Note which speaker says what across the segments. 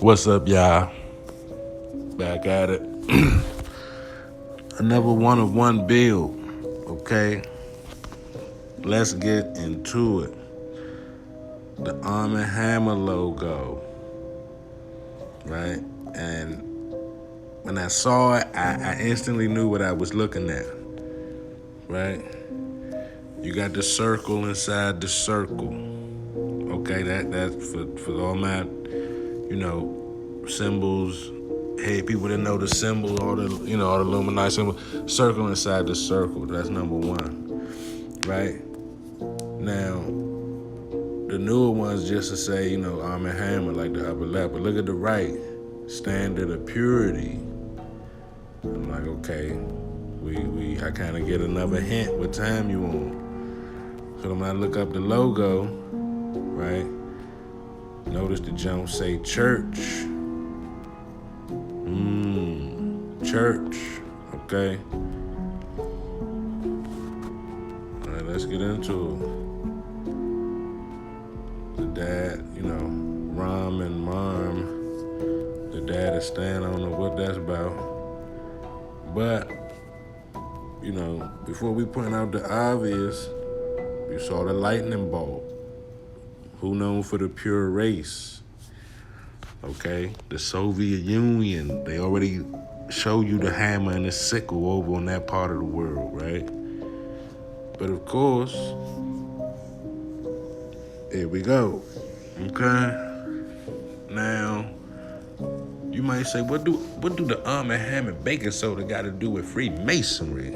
Speaker 1: What's up, y'all? Back at it. Another one of one build. Okay, let's get into it. The Arm and Hammer logo, right? And when I saw it, I instantly knew what I was looking at, right? You got the circle inside the circle. Okay, that's for all my, symbols. Hey, people that know the symbol, all the Illuminati symbol, circle inside the circle. That's number one, right? Now, the newer ones just to say, Arm and Hammer, like the upper left. But look at the right, standard of purity. I'm like, okay, I kind of get another hint what time you on. So when I look up the logo, right, notice the jump say church. Church, okay. All right, let's get into it. The dad, Rom and Mom, the dad is staying. I don't know what that's about. But, before we point out the obvious, you saw the lightning bolt. Who known for the pure race? Okay, the Soviet Union, they already show you the hammer and the sickle over on that part of the world, right? But of course, here we go. Okay. Now, you might say, what do the Arm and Hammer baking soda got to do with Freemasonry?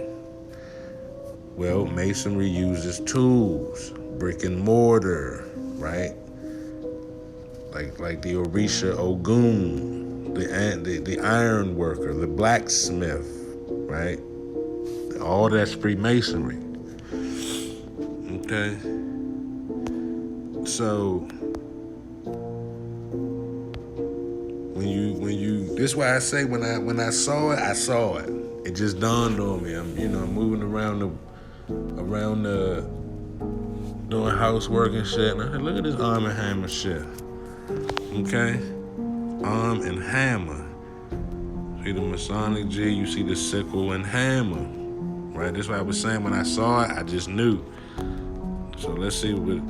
Speaker 1: Well, Masonry uses tools, brick and mortar, right? Like the Orisha Ogun, the iron worker, the blacksmith, right? All that's Freemasonry. Okay. So when you this is why I say when I saw it. It just dawned on me. I'm moving around the doing housework and shit. And I said, look at this Arm and Hammer shit. Okay? Arm and Hammer. See the Masonic G, you see the sickle and hammer. Right? That's what I was saying when I saw it, I just knew. So let's see what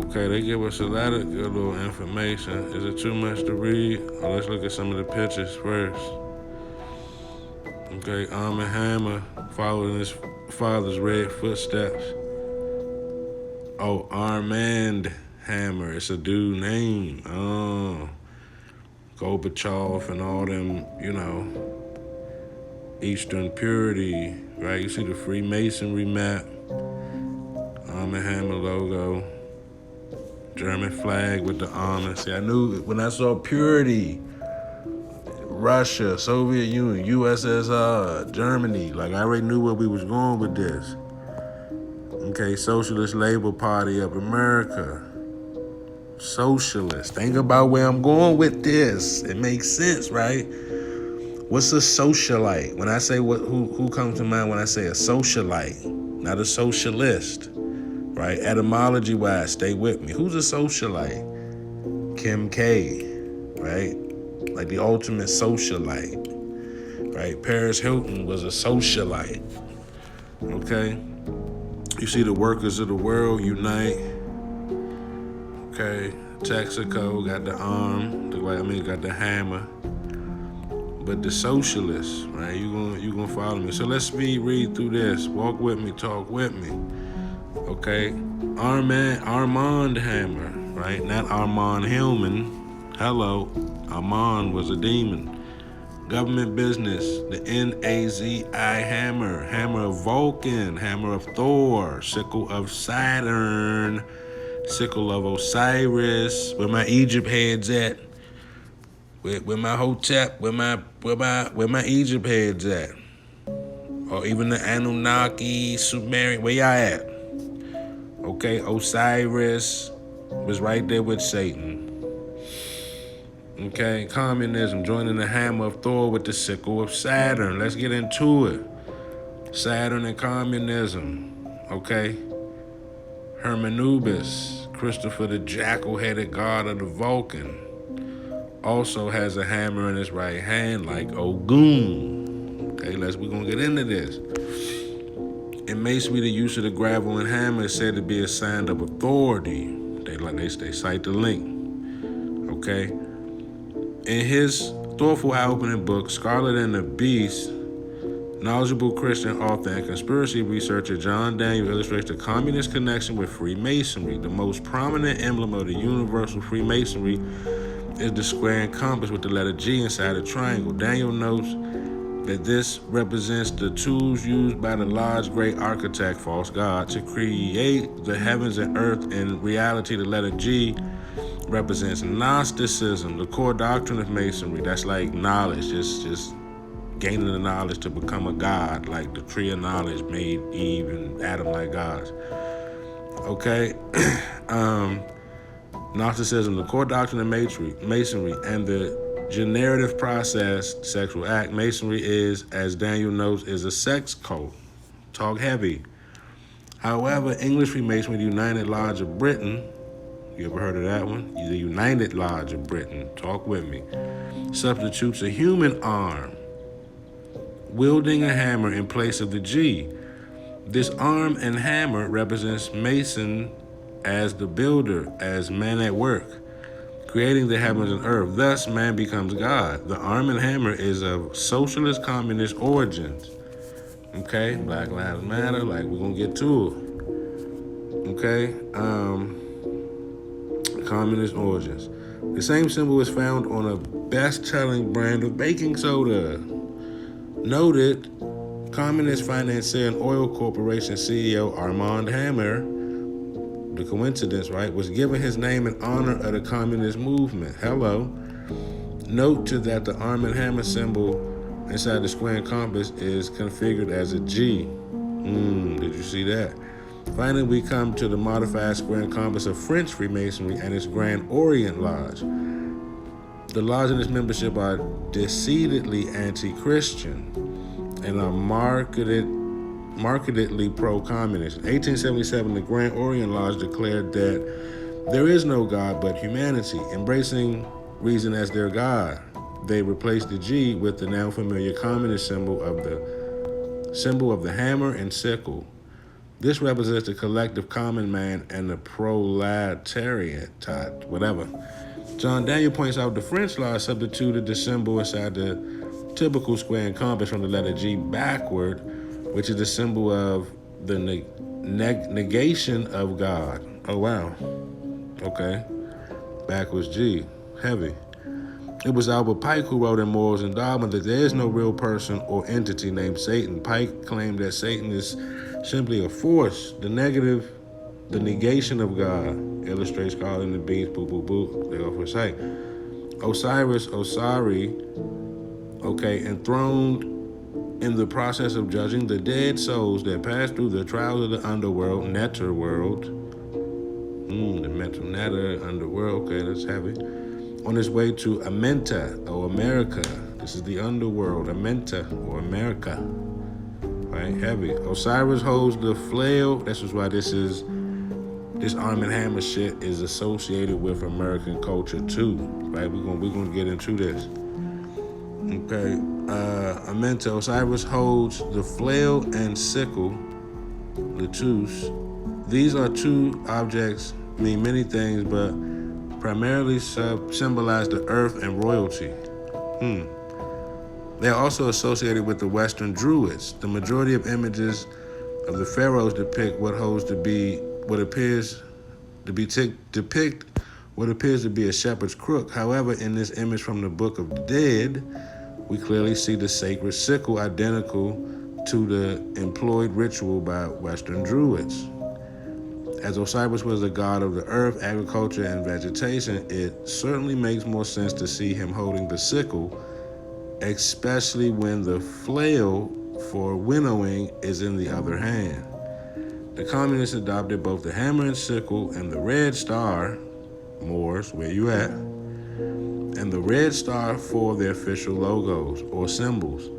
Speaker 1: okay, they give us a lot of good little information. Is it too much to read? Or let's look at some of the pictures first. Okay, Arm and Hammer following his father's red footsteps. Oh, Armand Hammer. It's a dude name. Oh. Gorbachev and all them, Eastern purity, right? You see the Freemasonry map. Arm and Hammer logo. German flag with the armor. See, I knew when I saw purity, Russia, Soviet Union, USSR, Germany, like I already knew where we was going with this. Okay, Socialist Labor Party of America. Socialist. Think about where I'm going with this. It makes sense, right? What's a socialite? When I say who comes to mind when I say a socialite? Not a socialist, right? Etymology-wise, stay with me. Who's a socialite? Kim K, right? Like the ultimate socialite, right? Paris Hilton was a socialite, okay? You see the workers of the world unite. Okay, Texaco got the arm, got the hammer. But the socialists, right? You gonna follow me. So let's read through this. Walk with me, talk with me. Okay, Armand Hammer, right? Not Armand Hillman. Hello, Armand was a demon. Government business, the Nazi hammer, hammer of Vulcan, hammer of Thor, sickle of Saturn, sickle of Osiris. Where my Egypt heads at? Where my Hotep? Where my Egypt heads at? Or even the Anunnaki, Sumerian. Where y'all at? Okay, Osiris was right there with Satan. Okay, communism, joining the hammer of Thor with the sickle of Saturn. Let's get into it. Saturn and communism, okay? Hermanubis, Christopher the jackal-headed god of the Vulcan, also has a hammer in his right hand like Ogun. Okay, we're gonna get into this. In Masonry, the use of the gravel and hammer is said to be a sign of authority. They cite the link. Okay. In his thoughtful eye-opening book, Scarlet and the Beast, knowledgeable Christian author and conspiracy researcher John Daniel illustrates the communist connection with Freemasonry. The most prominent emblem of the universal Freemasonry is the square and compass with the letter G inside a triangle. Daniel notes that this represents the tools used by the large great architect, false god, to create the heavens and earth. In reality, the letter G represents Gnosticism, the core doctrine of Masonry. That's like knowledge, just gaining the knowledge to become a god, like the tree of knowledge made Eve and Adam like gods. Okay? Gnosticism, the core doctrine of Masonry, and the generative process, sexual act. Masonry is, as Daniel notes, is a sex cult. Talk heavy. However, English Freemasonry, the United Lodge of Britain, you ever heard of that one? The United Lodge of Britain, talk with me, substitutes a human arm, wielding a hammer in place of the G. This arm and hammer represents Mason as the builder, as man at work, creating the heavens and earth. Thus, man becomes God. The arm and hammer is of socialist communist origins. Okay, Black Lives Matter, like we're gonna get to it. Okay, communist origins. The same symbol is found on a best-selling brand of baking soda. Noted communist financier and oil corporation CEO Armand Hammer, the coincidence, right, was given his name in honor of the communist movement. Hello. Note to that the arm and hammer symbol inside the square and compass is configured as a G. Did you see that? Finally, we come to the modified square and compass of French Freemasonry and its Grand Orient Lodge. The lodge and its membership are decidedly anti-Christian and are markedly pro-communist. In 1877, the Grand Orient Lodge declared that there is no God but humanity, embracing reason as their God. They replaced the G with the now familiar communist symbol of the hammer and sickle. This represents the collective common man and the proletariat, whatever. John Daniel points out the French Lodge substituted the symbol inside the typical square and compass from the letter G backward, which is the symbol of the negation of God. Oh, wow. Okay. Backwards G. Heavy. It was Albert Pike who wrote in Morals and Dogma that there is no real person or entity named Satan. Pike claimed that Satan is simply a force, the negation of God. Illustrates Scarlet and the Beast, boo, boo, boo. They go for sight. Osiri, okay, enthroned in the process of judging the dead souls that pass through the trials of the underworld, netherworld. The mental nether, underworld, okay, that's heavy. On his way to Amenta, or America. This is the underworld, Amenta, or America. Right, heavy. Osiris holds the flail. This is why this arm and hammer shit is associated with American culture too. Right, we're gonna get into this. Okay, Amenta. Osiris holds the flail and sickle, the tooth. These are two objects, mean many things, but primarily symbolize the earth and royalty. They are also associated with the Western Druids. The majority of images of the pharaohs depict what appears to be a shepherd's crook. However, in this image from the Book of the Dead, we clearly see the sacred sickle identical to the employed ritual by Western Druids. As Osiris was the god of the earth, agriculture, and vegetation, it certainly makes more sense to see him holding the sickle, especially when the flail for winnowing is in the other hand. The communists adopted both the hammer and sickle and the red star, Moors, where you at, and the red star for their official logos or symbols.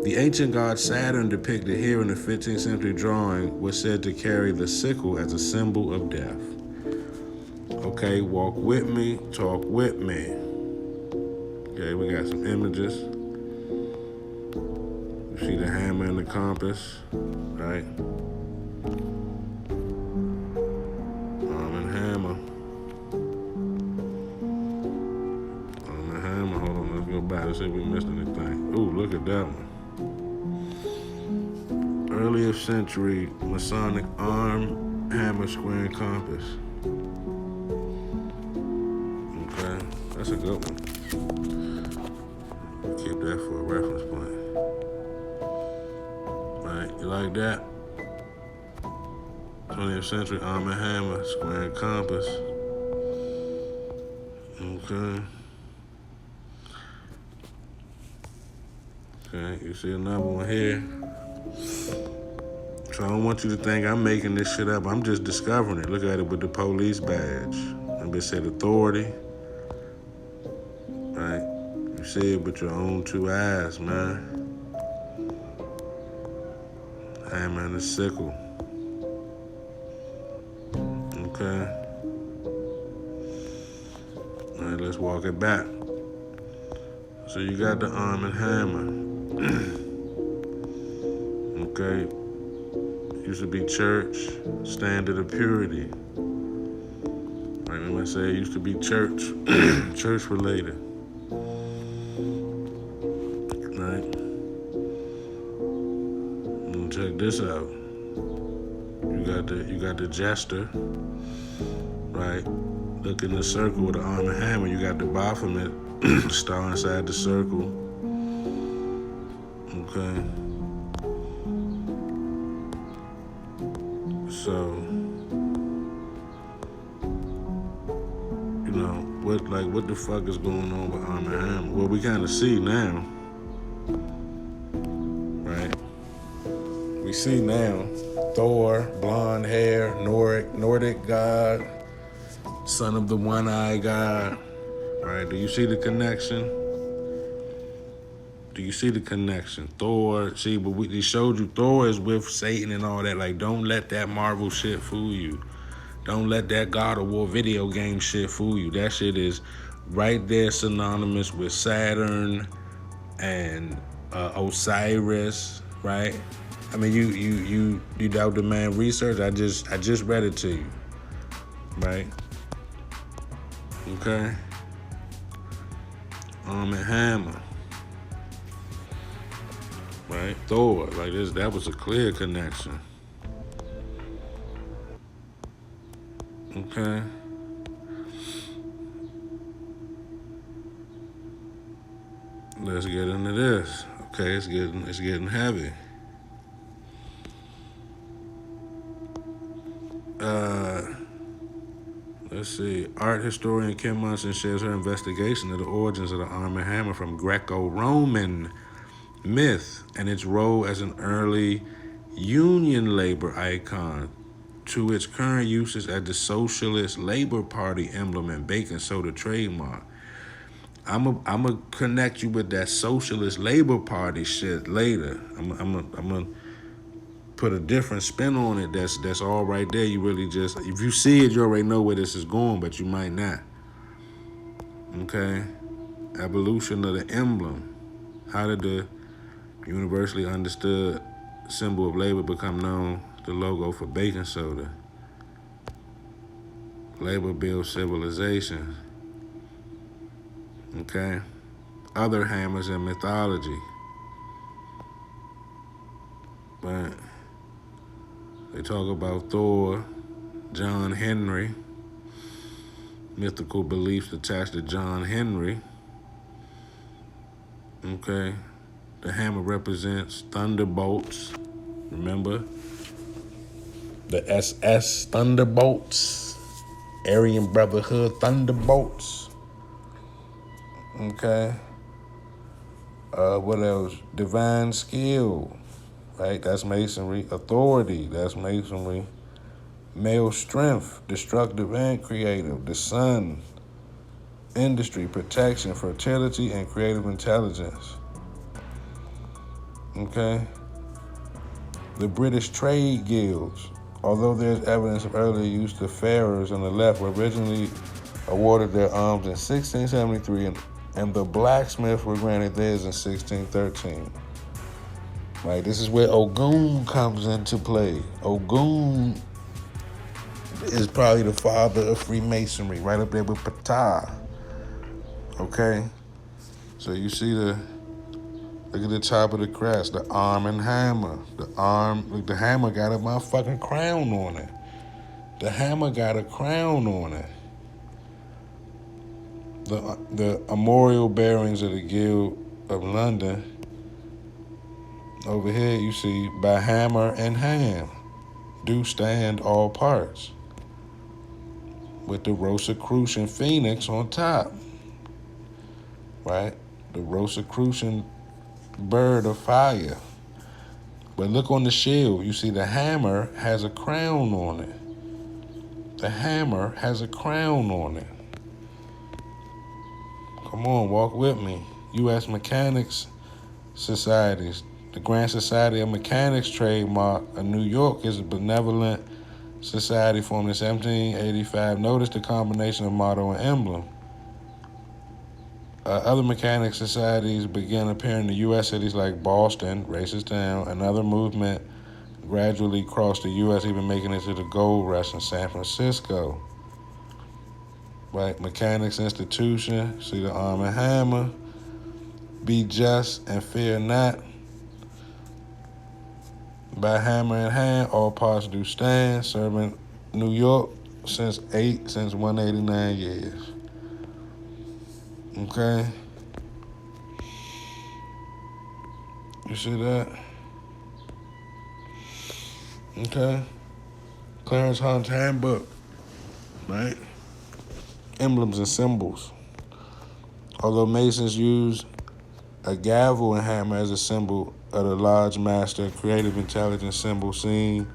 Speaker 1: The ancient god Saturn, depicted here in the 15th century drawing, was said to carry the sickle as a symbol of death. Okay, walk with me, talk with me. Okay, we got some images. You see the hammer and the compass, right? Arm and hammer. Arm and hammer. Hold on, let's go back. Let's see if we missed anything. Ooh, look at that one. Earlier century Masonic arm, hammer, square, and compass. Okay, that's a good one. Keep that for a reference point. Right, you like that? 20th century arm and hammer, square, and compass. Okay. Okay, you see another one here. So I don't want you to think I'm making this shit up. I'm just discovering it. Look at it with the police badge. And it said authority. Right? You see it with your own two eyes, man. Hammer and a sickle. Okay. All right, let's walk it back. So you got the arm and hammer. Okay. Used to be church, standard of purity. Right, remember I said it used to be church, church related. Right? And check this out. You got the jester, right? Look in the circle with the arm and hammer. You got the Baphomet star inside the circle. Okay. So, you know, what the fuck is going on with arm and hammer? Well, we kind of see now, right? We see now Thor, blonde hair, Nordic god, son of the one-eyed god, right? Do you see the connection? Do you see the connection? Thor, see, but they showed you Thor is with Satan and all that. Like, don't let that Marvel shit fool you. Don't let that God of War video game shit fool you. That shit is right there synonymous with Saturn and Osiris, right? I mean, you doubt the man research. I just read it to you, right? Okay. Arm and hammer. Right? Thor, like this, that was a clear connection. Okay. Let's get into this. Okay, it's getting heavy. Let's see. Art historian Kim Munson shares her investigation of the origins of the arm and hammer from Greco-Roman myth and its role as an early Union labor icon to its current uses as the Socialist Labor Party emblem and baking soda trademark. I'm gonna connect you with that Socialist Labor Party shit later. I'm gonna put a different spin on it. That's all right there. You really just, if you see it, you already know where this is going, but you might not. Okay, evolution of the emblem. How did the universally understood symbol of labor become known, the logo for baking soda? Labor builds civilization. Okay. Other hammers in mythology. But they talk about Thor, John Henry, mythical beliefs attached to John Henry. Okay. The hammer represents thunderbolts. Remember? The SS Thunderbolts. Aryan Brotherhood Thunderbolts. Okay. What else? Divine skill. Right? That's masonry. Authority. That's masonry. Male strength. Destructive and creative. The sun. Industry. Protection. Fertility and creative intelligence. Okay? The British trade guilds, although there's evidence of earlier use, the farers on the left were originally awarded their arms in 1673, and the blacksmiths were granted theirs in 1613. Right, this is where Ogun comes into play. Ogun is probably the father of Freemasonry, right up there with Ptah. Okay? So you see look at the top of the crest, the arm and hammer. Look, the hammer got a motherfucking crown on it. The hammer got a crown on it. The armorial bearings of the Guild of London. Over here you see, by hammer and hand, do stand all parts. With the Rosicrucian phoenix on top. Right? The Rosicrucian bird of fire. But look on the shield. You see the hammer has a crown on it. The hammer has a crown on it. Come on, walk with me. U.S. Mechanics Societies. The Grand Society of Mechanics trademark of New York is a benevolent society formed in 1785. Notice the combination of motto and emblem. Other mechanic societies began appearing in the U.S. cities like Boston, racist town. Another movement gradually crossed the U.S., even making it to the gold rush in San Francisco. Right, Mechanics Institution, see the arm and hammer. Be just and fear not. By hammer in hand, all parts do stand. Serving New York since 189 years. Okay. You see that? Okay. Clarence Hunt's handbook, right? Emblems and symbols. Although Masons use a gavel and hammer as a symbol of the Lodge Master, creative intelligence symbol seen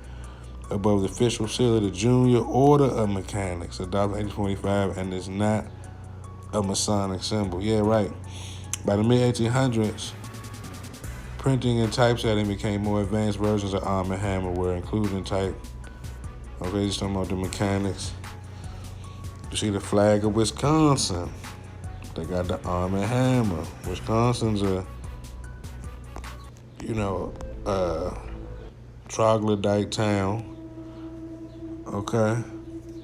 Speaker 1: above the official seal of the Junior Order of Mechanics, adopted in 1845, and is not a Masonic symbol. Yeah, right. By the mid-1800s, printing and typesetting became more advanced versions of arm and hammer were included in type. Okay, just talking about the mechanics. You see the flag of Wisconsin. They got the arm and hammer. Wisconsin's a, troglodyte town. Okay.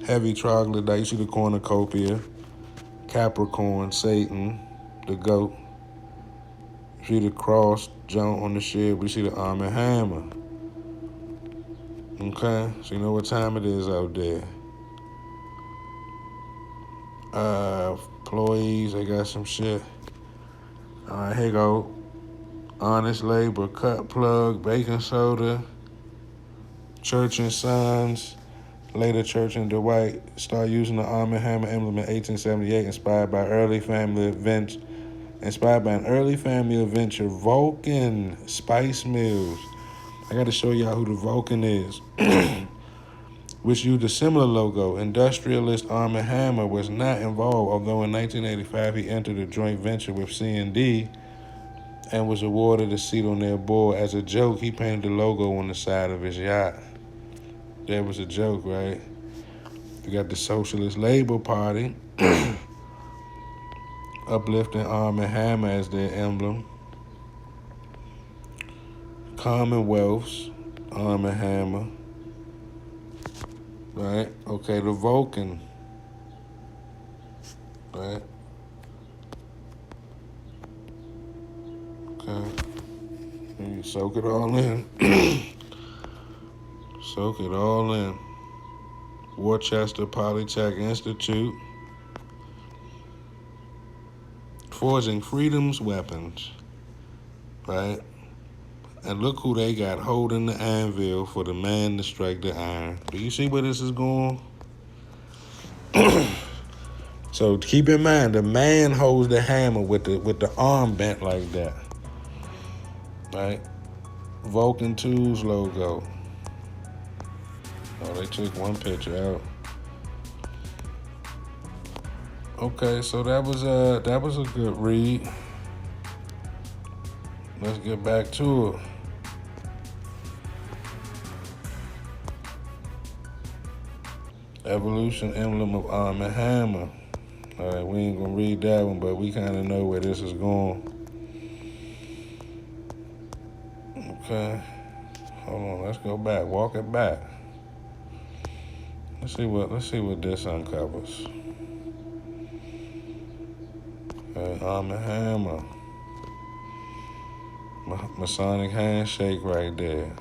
Speaker 1: Heavy troglodyte. You see the cornucopia. Capricorn, Satan, the goat. You see the cross, joint on the shield. We see the arm and hammer. Okay, so you know what time it is out there. Employees, they got some shit. All right, here you go. Honest labor, cut plug, baking soda, Church and Sons. Later, Church and Dwight start using the arm and hammer emblem in 1878, inspired by an early family adventure, Vulcan spice mills. I got to show y'all who the Vulcan is, which used a similar logo. Industrialist Arm and Hammer was not involved, although in 1985 he entered a joint venture with C&D and was awarded a seat on their board. As a joke, he painted the logo on the side of his yacht. That was a joke, right? You got the Socialist Labor Party, uplifting arm and hammer as their emblem. Commonwealths, arm and hammer. Right? Okay, the Vulcan. Right? Okay. You soak it all in. Soak it all in. Worcester Polytech Institute. Forging freedom's weapons. Right? And look who they got holding the anvil for the man to strike the iron. Do you see where this is going? So keep in mind, the man holds the hammer with the arm bent like that. Right? Vulcan Tools logo. Oh, they took one picture out. Okay, so that was a good read. let's get back to it. Evolution emblem of arm and hammer. All right, we ain't gonna read that one, but we kind of know where this is going. Okay, hold on. Let's go back. Walk it back. Let's see what this uncovers. Okay, arm and hammer. Masonic handshake right there.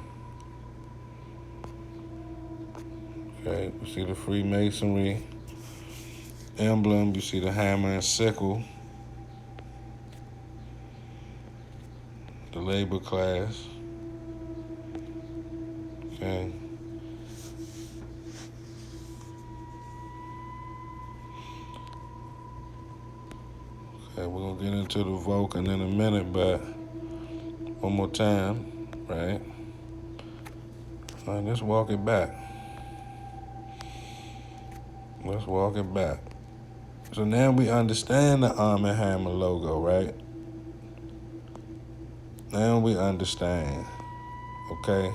Speaker 1: Okay, you see the Freemasonry emblem. You see the hammer and sickle. The labor class. Okay. Okay, we're gonna get into the Vulcan in a minute, but one more time, right? All right, let's walk it back. Let's walk it back. So now we understand the arm and hammer logo, right? Now we understand, okay?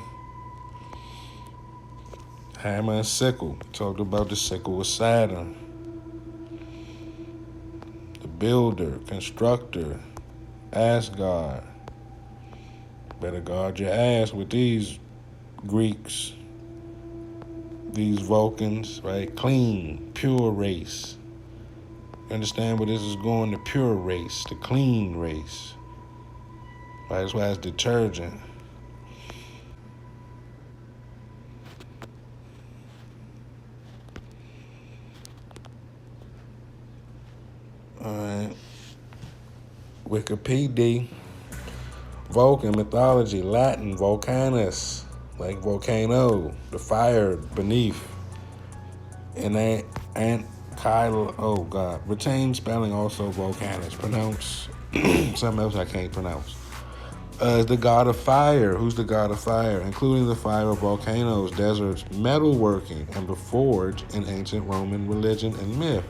Speaker 1: Hammer and sickle. We talked about the sickle with Saturn. The builder, constructor, Asgard. Better guard your ass with these Greeks, these Vulcans, right? Clean, pure race. Understand where this is going? The pure race, the clean race. Right? That's why it's detergent. All right. Wikipedia. Vulcan mythology, Latin, volcanus, like volcano, the fire beneath. And Kyle, oh God, retained spelling also volcanus. Pronounce something else I can't pronounce. Is the god of fire. Who's the god of fire? Including the fire of volcanoes, deserts, metalworking, and the forge in ancient Roman religion and myth.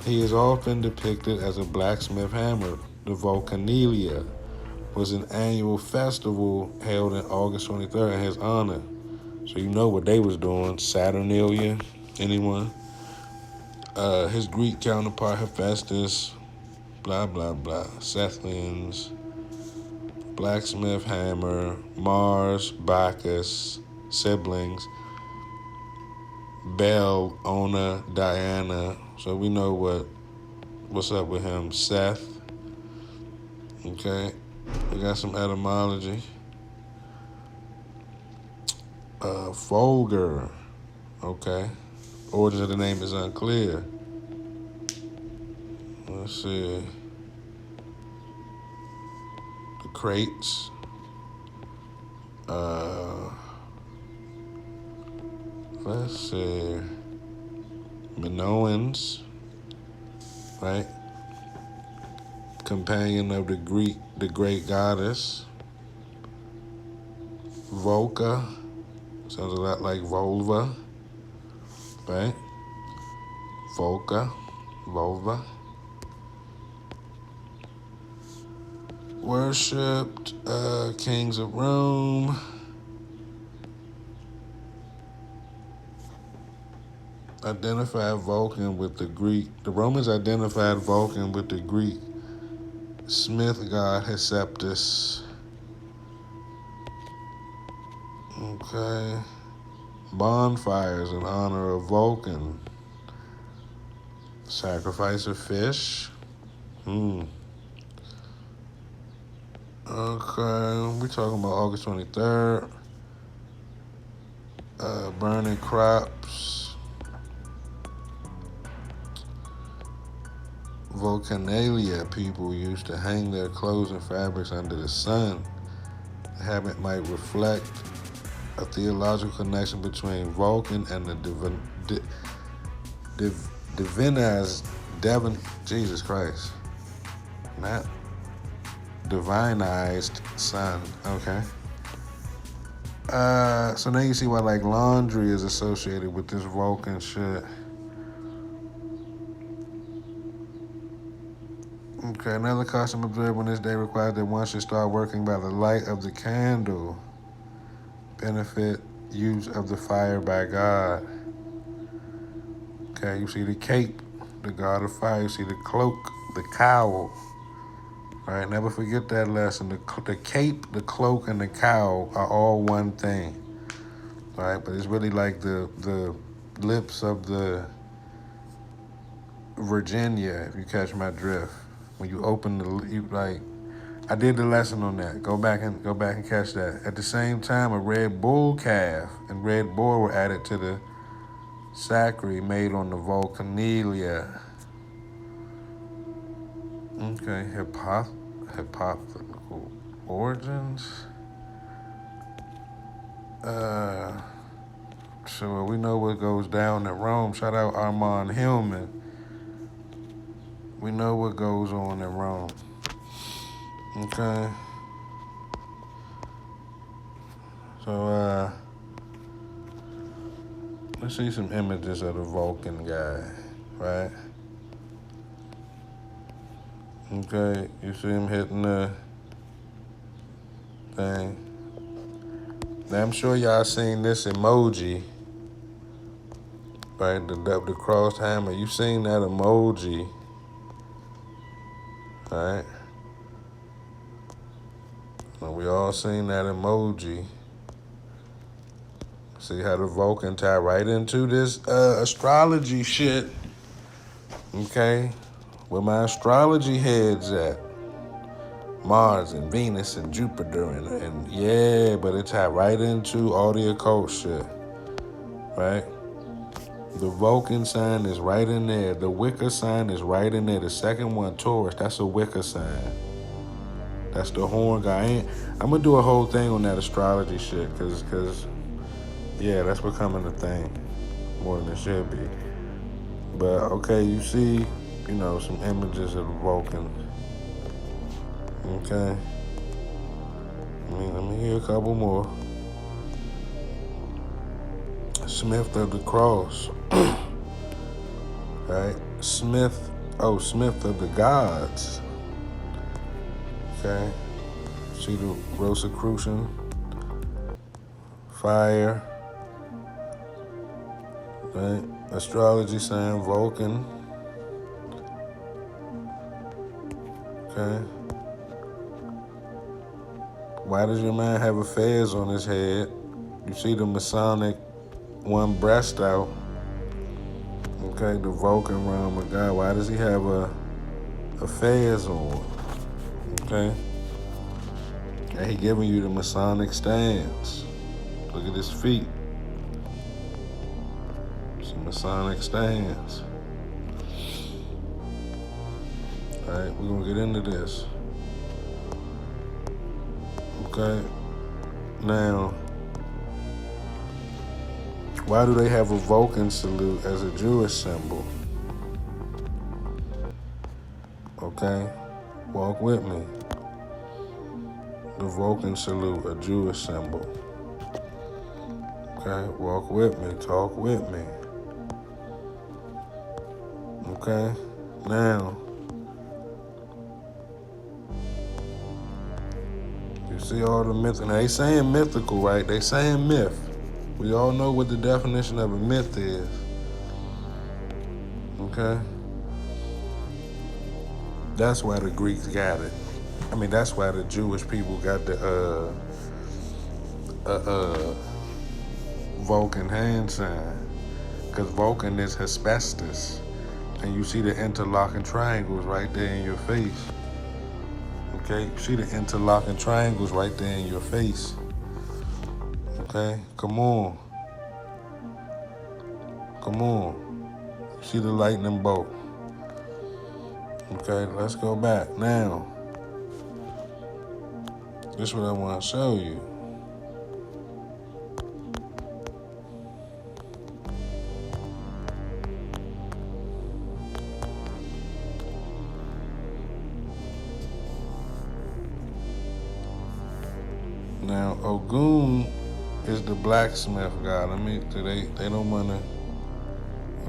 Speaker 1: He is often depicted as a blacksmith hammer. The Vulcanelia was an annual festival held on August 23rd in his honor. So you know what they was doing. Saturnalia, anyone? His Greek counterpart, Hephaestus, blah, blah, blah. Sethlians, blacksmith hammer, Mars, Bacchus, siblings, Bel, Ona, Diana. So we know what's up with him. Seth. Okay. We got some etymology. Folger. Okay. Origin of the name is unclear. Let's see. The crates. Let's see. Minoans. Right? Companion of the great goddess. Volca. Sounds a lot like vulva. Right? Volca. Vulva. Worshipped kings of Rome. Identified Vulcan with the Greek. The Romans identified Vulcan with the Greek smith god Hephaestus. Okay. Bonfires in honor of Vulcan. Sacrifice of fish. Okay, we're talking about August 23rd. Burning crops. Vulcanalia people used to hang their clothes and fabrics under the sun. The habit might reflect a theological connection between Vulcan and the Jesus Christ. Not divinized sun. Okay. So now you see why like laundry is associated with this Vulcan shit. Okay, another custom observed on this day requires that one should start working by the light of the candle. Benefit use of the fire by God. Okay, you see the cape, the God of fire. You see the cloak, the cowl. All right, never forget that lesson. The cape, the cloak, and the cowl are all one thing. All right, but it's really like the lips of the Virginia, if you catch my drift. When you open I did the lesson on that. Go back and catch that. At the same time, a red bull calf and red boar were added to the sacri made on the Vulcanelia. Okay, hypothetical origins. So we know what goes down in Rome. Shout out Armand Hillman. We know what goes on in Rome. Okay. So let's see some images of the Vulcan guy, right? Okay, you see him hitting the thing. Now I'm sure y'all seen this emoji, right? The crossed hammer. You seen that emoji, right? Well, we all seen that emoji. See how the Vulcan tie right into this astrology shit. Okay, where my astrology heads at? Mars and Venus and Jupiter and yeah, but it tied right into all the occult shit, right? The Vulcan sign is right in there. The Wicca sign is right in there. The second one, Taurus, that's a Wicca sign. That's the horn guy. I'm gonna do a whole thing on that astrology shit, cause yeah, that's becoming a thing more than it should be. But okay, you see, some images of the Vulcan. Okay. Let me hear a couple more. Smith of the Cross. Right? Smith of the Gods. Okay. See the Rosicrucian. Fire. Right? Astrology sign, Vulcan. Okay. Why does your man have a fez on his head? You see the Masonic one breast out. Okay, the Vulcan realm of God. Why does he have a fez on? Okay. And he giving you the Masonic stance. Look at his feet. It's a Masonic stance. All right, we're gonna get into this. Okay. Now, why do they have a Vulcan salute as a Jewish symbol? Okay, walk with me. The Vulcan salute, a Jewish symbol. Okay, walk with me, talk with me. Okay, now, you see all the myth, and they saying mythical, right? They saying myth. We all know what the definition of a myth is. Okay? That's why the Greeks got it. I mean, that's why the Jewish people got the Vulcan hand sign. Because Vulcan is Hephaestus. And you see the interlocking triangles right there in your face. Okay? You see the interlocking triangles right there in your face. Okay? Come on. Come on. See the lightning bolt. Okay, let's go back. Now, this is what I want to show you. Now, Ogun is the blacksmith god. They don't want to.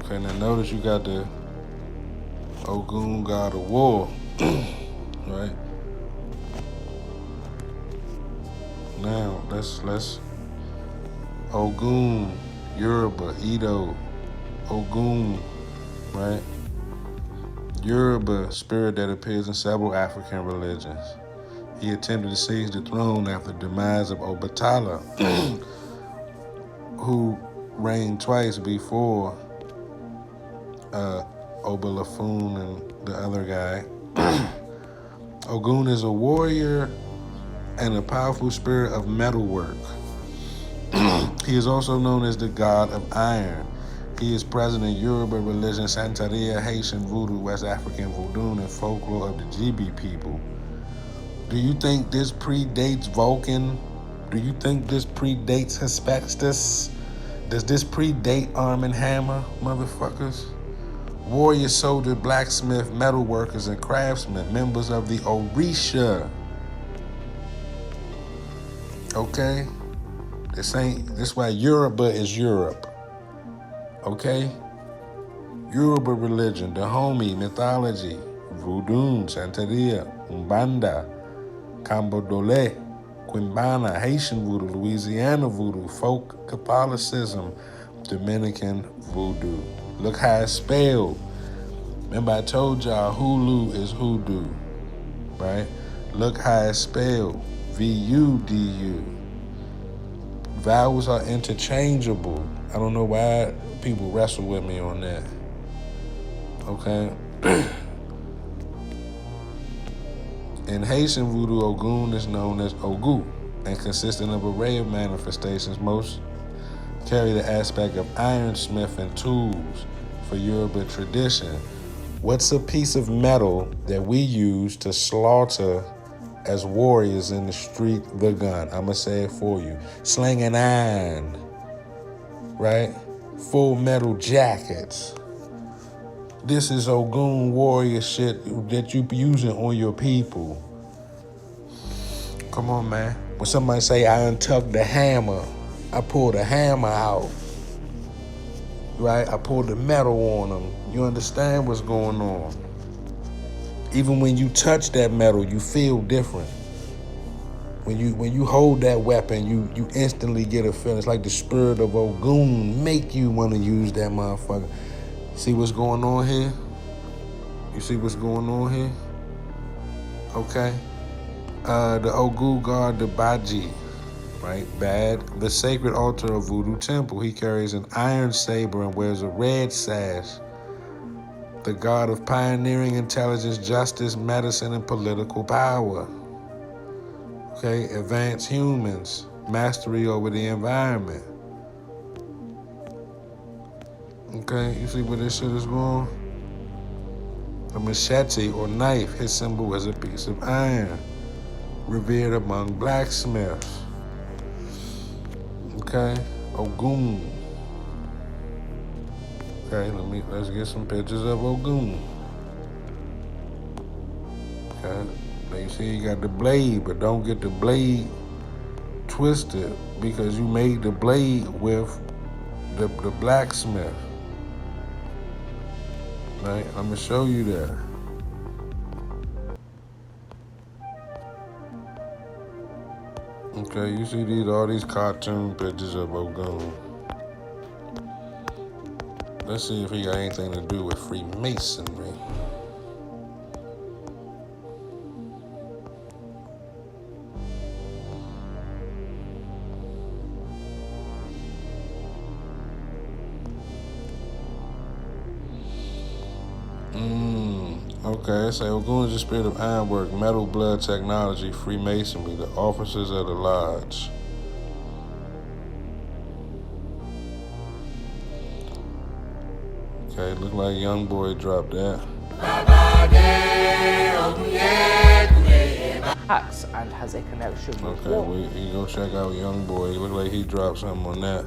Speaker 1: Okay, now notice you got the Ogun god of war. right? Now let's Ogun, Yoruba, Edo, Ogun, right? Yoruba, spirit that appears in several African religions. He attempted to seize the throne after the demise of Obatala, who reigned twice before Obalafun and the other guy. Ogun is a warrior and a powerful spirit of metalwork. He is also known as the god of iron. He is present in Yoruba religion, Santeria, Haitian voodoo, West African voodoo, and folklore of the GB people. Do you think this predates Vulcan? Do you think this predates Hephaestus? Does this predate Arm and Hammer, motherfuckers? Warrior, soldier, blacksmith, metalworkers, and craftsmen, members of the Orisha. Okay? This why Yoruba is Europe. Okay? Yoruba religion, Dahomey, mythology, voodoo, Santeria, Umbanda, Cambodole, Quimbana, Haitian voodoo, Louisiana voodoo, folk Catholicism, Dominican voodoo. Look how it's spelled. Remember I told y'all Hulu is hoodoo, right? Look how it's spelled. V-U-D-U. Vowels are interchangeable. I don't know why people wrestle with me on that. Okay? In Haitian voodoo, Ogun is known as Ogu and consisting of an array of manifestations. Most carry the aspect of ironsmith and tools for Yoruba tradition. What's a piece of metal that we use to slaughter as warriors in the street? The gun. I'ma say it for you. Slinging iron, right? Full metal jackets. This is Ogun warrior shit that you be using on your people. Come on, man. When somebody say I untucked the hammer, I pulled the hammer out, right? I pulled the metal on them. You understand what's going on? Even when you touch that metal, you feel different. When you hold that weapon, you instantly get a feeling. It's like the spirit of Ogun make you want to use that motherfucker. See what's going on here? You see what's going on here? Okay. The Ogu guard the Baji, right? Bad. The sacred altar of Voodoo Temple. He carries an iron saber and wears a red sash. The god of pioneering, intelligence, justice, medicine, and political power. Okay, advanced humans, mastery over the environment. Okay, you see where this shit is going? A machete or knife, his symbol is a piece of iron, revered among blacksmiths. Okay, Ogun. Okay, let's get some pictures of Ogun. Okay, now you see you got the blade, but don't get the blade twisted because you made the blade with the blacksmith. Right, I'm gonna show you that. Okay, you see all these cartoon pictures of Ogun. Let's see if he got anything to do with Freemasonry. Okay, so Ogun is the spirit of ironwork, metal, blood, technology, Freemasonry, the officers of the lodge. Okay, look like Young Boy dropped that.
Speaker 2: And has a connection with
Speaker 1: Okay, you go check out Young Boy. Look like he dropped something on that.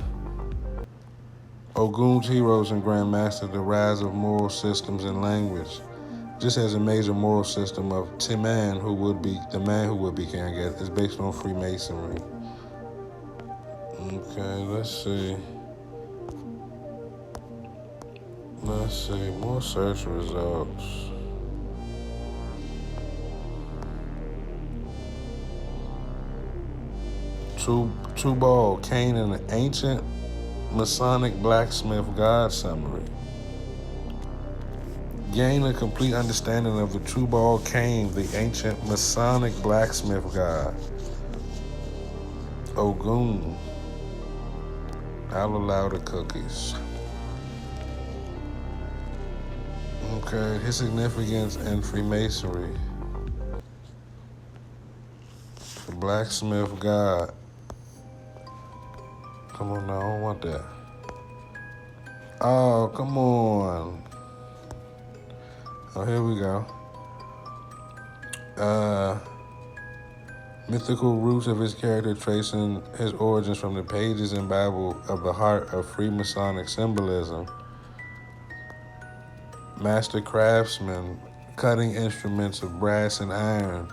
Speaker 1: Ogun's heroes and Grandmaster, the rise of moral systems and language. This has a major moral system of the man who would be King, is based on Freemasonry. Okay, let's see. More search results. Tubal Cain and the Ancient Masonic Blacksmith God Summary. Gain a complete understanding of the Tubal Cain, the ancient Masonic blacksmith god. Ogun. I'll allow the cookies. Okay, his significance in Freemasonry. The blacksmith god. Come on now, I don't want that. Oh, come on. Oh, here we go. Mythical roots of his character, tracing his origins from the pages in Bible of the heart of Freemasonic symbolism. Master craftsman, cutting instruments of brass and iron.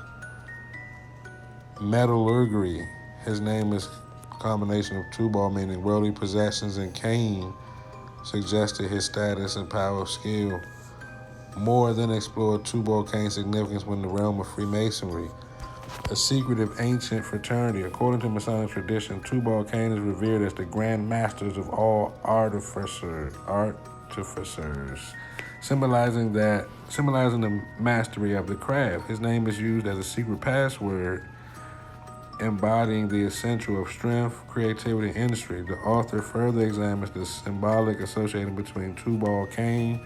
Speaker 1: Metallurgy, his name is a combination of Tubal, meaning worldly possessions, and Cain suggested his status and power of skill. More than explored Tubal Cain's significance within the realm of Freemasonry, a secretive ancient fraternity. According to Masonic tradition, Tubal Cain is revered as the grand masters of all artificers, symbolizing the mastery of the craft. His name is used as a secret password, embodying the essential of strength, creativity, and industry. The author further examines the symbolic association between Tubal Cain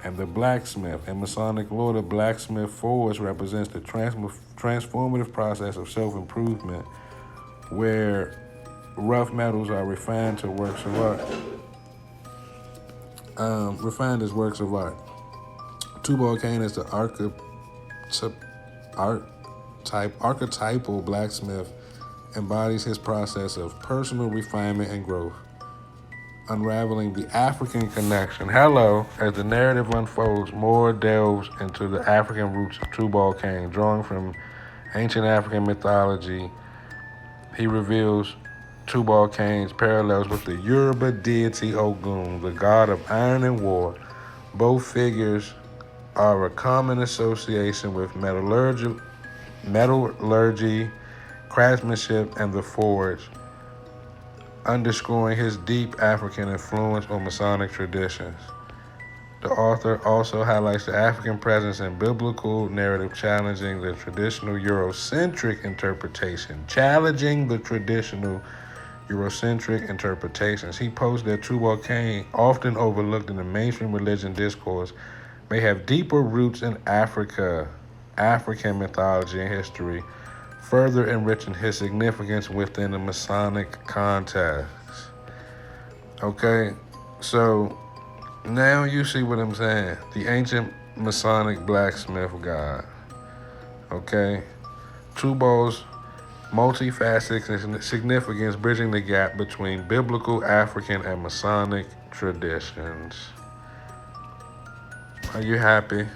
Speaker 1: and the blacksmith. In Masonic lore, the blacksmith forge represents the transformative process of self-improvement, where rough metals are refined to works of art. Refined as works of art. Tubal Cain is the archetypal blacksmith, embodies his process of personal refinement and growth, unraveling the African connection. Hello, as the narrative unfolds, more delves into the African roots of Tubal Cain. Drawing from ancient African mythology, he reveals Tubal Cain's parallels with the Yoruba deity Ogun, the god of iron and war. Both figures are a common association with metallurgy, craftsmanship, and the forge, underscoring his deep African influence on Masonic traditions. The author also highlights the African presence in biblical narrative, challenging the traditional Eurocentric interpretations. He posed that Tubal Cain, often overlooked in the mainstream religion discourse, may have deeper roots in African mythology and history, further enriching his significance within the Masonic context. Okay, so now you see what I'm saying. The ancient Masonic blacksmith god. Okay, Tubal's multifaceted significance, bridging the gap between biblical, African, and Masonic traditions. Are you happy?